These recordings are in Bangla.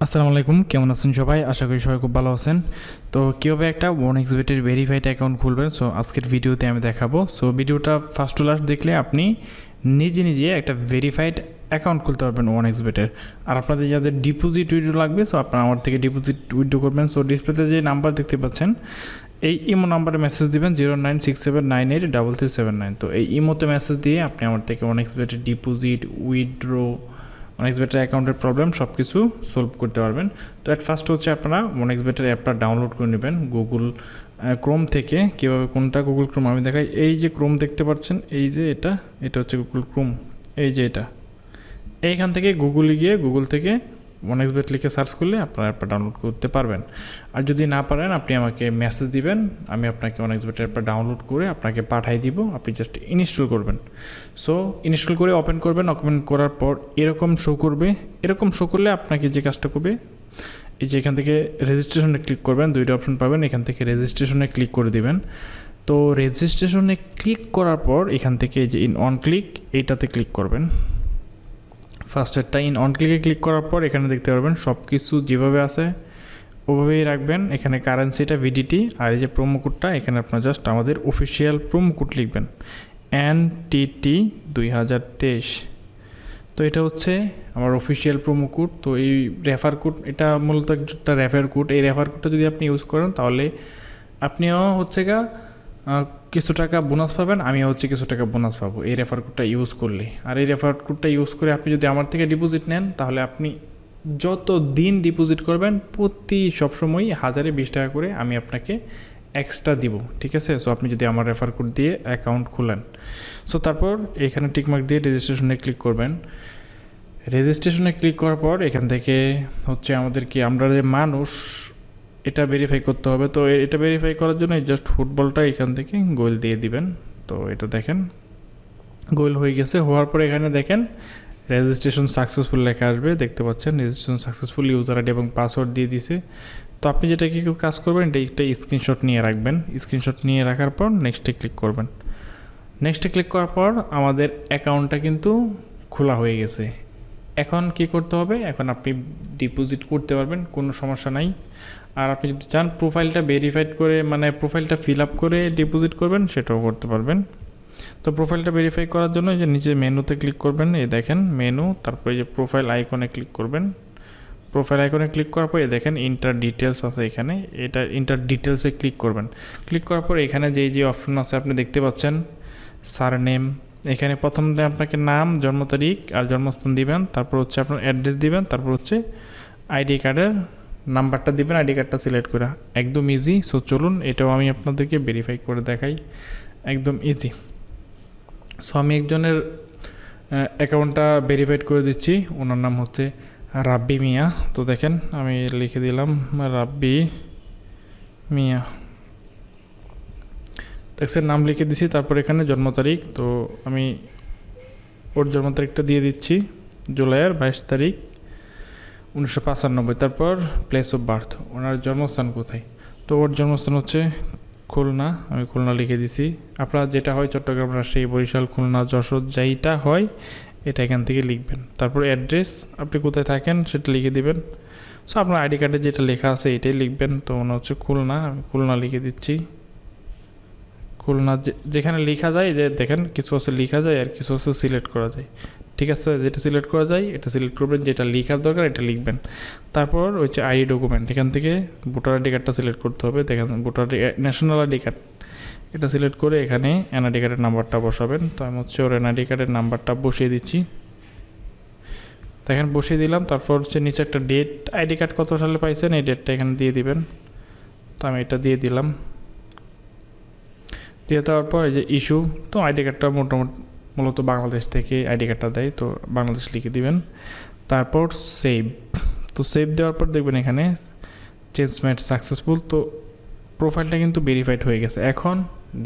আসসালামু আলাইকুম, কেমন আছেন সবাই? আশা করি সবাই খুব ভালো আছেন। তো কীভাবে একটা OneXBet-এর ভেরিফাইড অ্যাকাউন্ট খুলবেন, সো আজকের ভিডিওতে আমি দেখাবো। সো ভিডিওটা ফার্স্ট টু লাস্ট দেখলে আপনি নিজে নিজে একটা ভেরিফাইড অ্যাকাউন্ট খুলতে পারবেন OneXBet-এর। আর আপনাদের যাদের ডিপোজিট উইথড্র লাগবে, সো আপনারা আমার থেকে ডিপোজিট উইথড্র করবেন। সো ডিসপ্লেতে যে নাম্বার দেখতে পাচ্ছেন, এই ইমো নাম্বারে মেসেজ দিবেন 0967983379। তো এই ইমোতে মেসেজ দিয়ে আপনি আমার থেকে OneXBet-এর ডিপোজিট উইথড্র OneXBet-এর অ্যাকাউন্টের প্রবলেম সব কিছু সলভ করতে পারবেন। তো অ্যাট ফার্স্ট হচ্ছে আপনারা OneXBet-এর অ্যাপটা ডাউনলোড করে নেবেন গুগল ক্রোম থেকে। কীভাবে কোনটা গুগল ক্রোম আমি দেখাই। এই যে ক্রোম দেখতে পাচ্ছেন, এই যে এটা হচ্ছে গুগল ক্রোম। এই যে এইখান থেকে গুগলে গিয়ে গুগল থেকে OneXBet লিখে সার্চ করলে আপনারা অ্যাপটা ডাউনলোড করতে পারবেন। আর যদি না পারেন আপনি আমাকে মেসেজ দিবেন, আমি আপনাকে OneXBet অ্যাপটা ডাউনলোড করে আপনাকে পাঠিয়ে দিব, আপনি জাস্ট ইনস্টল করবেন। সো ইনস্টল করে ওপেন করবেন। ওপেন করার পর এরকম শো করবে। এরকম শো করলে আপনাকে যে কাজটা করবে, এই যে এখান থেকে রেজিস্ট্রেশনে ক্লিক করবেন, দুইটা অপশন পাবেন। এখান থেকে রেজিস্ট্রেশনে ক্লিক করে দিবেন। তো রেজিস্ট্রেশনে ক্লিক করার পর এখান থেকে এই যে ইন অন ক্লিক, এইটাতে ক্লিক করবেন। ফার্স্টেরটা ইন অন ক্লিকে ক্লিক করার পর এখানে দেখতে পারবেন সব কিছু যেভাবে আছে ওভাবেই রাখবেন। এখানে কারেন্সিটা ভিডিটি, আর এই যে প্রোমো কোডটা, এখানে আপনার জাস্ট আমাদের অফিসিয়াল প্রোমো কোড লিখবেন NTT2023। তো এটা হচ্ছে আমার অফিসিয়াল প্রোমো কোড। তো এই রেফার কোড, এটা মূলত একটা রেফার কোড। এই রেফার কোডটা যদি আপনি ইউজ করেন তাহলে আপনিও হচ্ছে কিছু টাকা বোনাস পাবেন, আমিও হচ্ছে কিছু টাকা বোনাস পাবো এই রেফার কোডটা ইউজ করলে। আর এই রেফার কোডটা ইউজ করে আপনি যদি আমার থেকে ডিপোজিট নেন, তাহলে আপনি যত দিন ডিপোজিট করবেন প্রতি সবসময়ই 1020 টাকা করে আমি আপনাকে এক্সট্রা দিব, ঠিক আছে? সো আপনি যদি আমার রেফার কোড দিয়ে অ্যাকাউন্ট খুলেন, সো তারপর এখানে টিকমার্ক দিয়ে রেজিস্ট্রেশনে ক্লিক করবেন। রেজিস্ট্রেশনে ক্লিক করার পর এখান থেকে হচ্ছে আমাদেরকে, আমরা যে মানুষ, এটা ভেরিফাই করতে হবে। তো এটা ভেরিফাই করার জন্য জাস্ট ফুটবলটা এখান থেকে গোল দিয়ে দিবেন। তো এটা দেখেন গোল হয়ে গেছে। হওয়ার পরে এখানে দেখেন রেজিস্ট্রেশন সাকসেসফুল লেখা আসবে, দেখতে পাচ্ছেন রেজিস্ট্রেশন সাকসেসফুল, ইউজার আইডি এবং পাসওয়ার্ড দিয়ে দিছে। তো আপনি যেটা কি কাজ করবেন, এটা স্ক্রিনশট নিয়ে রাখবেন। স্ক্রিনশট নিয়ে রাখার পর নেক্সটে ক্লিক করবেন। নেক্সটে ক্লিক করার পর আমাদের অ্যাকাউন্টটা কিন্তু খোলা হয়ে গেছে। এখন কি করতে হবে, এখন আপনি ডিপোজিট করতে পারবেন, কোনো সমস্যা নাই। আর আপনি যদি চান প্রোফাইলটা ভেরিফাইড করে, মানে প্রোফাইলটা ফিল আপ করে ডিপোজিট করবেন, সেটাও করতে পারবেন। তো প্রোফাইলটা ভেরিফাই করার জন্য যে নিচে মেনুতে ক্লিক করবেন, এই দেখেন মেনু, তারপরে যে প্রোফাইল আইকনে ক্লিক করবেন। প্রোফাইল আইকনে ক্লিক করার পর দেখেন ইন্টার ডিটেলস আছে এখানে, এটা ইন্টার ডিটেলসে ক্লিক করবেন। ক্লিক করার পর এখানে যে অপশন আছে আপনি দেখতে পাচ্ছেন সারনেম। এখানে প্রথমে আপনাকে নাম, জন্ম তারিখ আর জন্মস্থান দিবেন, তারপর হচ্ছে আপনার অ্যাড্রেস দিবেন, তারপর হচ্ছে আইডি কার্ডের নাম্বারটা দিবেন, আইডি কার্ডটা সিলেক্ট করে। একদম ইজি। সো চলুন এটাও আমি আপনাদেরকে ভেরিফাই করে দেখাই, একদম ইজি। সো আমি একজনের অ্যাকাউন্টটা ভেরিফাইড করে দিচ্ছি, ওনার নাম হচ্ছে রাব্বি মিয়া। তো দেখেন আমি লিখে দিলাম রাব্বি মিয়া, দেখছেন নাম লিখে দিছি। তারপর এখানে জন্ম তারিখ, তো আমি ওর জন্ম তারিখটা দিয়ে দিচ্ছি জুলাইয়ের 22 তারিখ 1995। তারপর প্লেস অফ বার্থ, ওনার জন্মস্থান কোথায়, তো ওর জন্মস্থান হচ্ছে খুলনা, আমি খুলনা লিখে দিছি। আপনার যেটা হয় চট্টগ্রাম, রাজশাহী, বরিশাল, খুলনা, যশোর, যেইটা হয় এটা এখান থেকে লিখবেন। তারপর অ্যাড্রেস, আপনি কোথায় থাকেন সেটা লিখে দিবেন। সো আপনার আইডি কার্ডে যেটা লেখা আছে এটাই লিখবেন। তো মনে হচ্ছে খুলনা, আমি খুলনা লিখে দিচ্ছি। খুলনা যেখানে লেখা যায়, যে দেখেন কিছু আছে লেখা যায় আর কিছু আছে সিলেক্ট করা যায়, ঠিক আছে? যেটা সিলেক্ট করা যায় এটা সিলেক্ট করবেন, যেটা লেখার দরকার এটা লিখবেন। তারপর হচ্ছে আইডি ডকুমেন্ট, এখান থেকে ভোটার আইডি কার্ডটা সিলেক্ট করতে হবে। দেখেন ভোটার ন্যাশনাল আইডি কার্ড, এটা সিলেক্ট করে এখানে এনআইডি কার্ডের নাম্বারটা বসাবেন। তো আমি হচ্ছে ওর এনআইডি কার্ডের নাম্বারটা বসিয়ে দিচ্ছি, দেখেন বসিয়ে দিলাম। তারপর হচ্ছে নিচে একটা ডেট, আইডি কার্ড কত সালে পাইছেন এই ডেটটা এখানে দিয়ে দিবেন। তো আমি এটা দিয়ে দিলাম। দিয়ে দেওয়ার পর এই যে ইস্যু, তো আইডি কার্ডটা মূলত বাংলাদেশ থেকে আইডি কার্ডটা দেয়, তো বাংলাদেশ লিখে দিবেন। তারপর সেভ, তো সেভ দেওয়ার পর দেখবেন এখানে চেঞ্জ মেড সাকসেসফুল। তো প্রোফাইলটা কিন্তু ভেরিফাইড হয়ে গেছে। এখন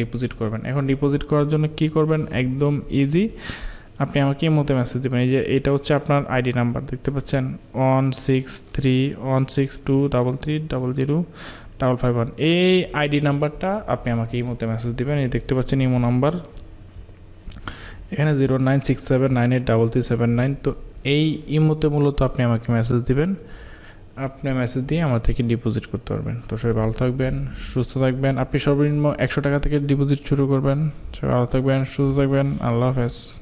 ডিপোজিট করবেন। এখন ডিপোজিট করার জন্য কি করবেন, একদম ইজি। আপনি আমাকে মতো মেসেজ দেবেন। এই যে এটা হচ্ছে আপনার আইডি নাম্বার, দেখতে পাচ্ছেন 163163330051। এই আইডি নাম্বারটা আপনি আমাকে ইমোতে মেসেজ দেবেন। এই দেখতে পাচ্ছেন ইমো নাম্বার, এখানে 0967983379। তো এই ইমোতে মূলত আপনি আমাকে মেসেজ দিবেন আপনি মেসেজ দিয়ে আমার থেকে ডিপোজিট করতে পারবেন। তো সবাই ভালো থাকবেন, সুস্থ থাকবেন। আপনি সর্বনিম্ন 100 টাকা থেকে ডিপোজিট শুরু করবেন। সবাই ভালো থাকবেন, সুস্থ থাকবেন। আল্লাহ হাফেজ।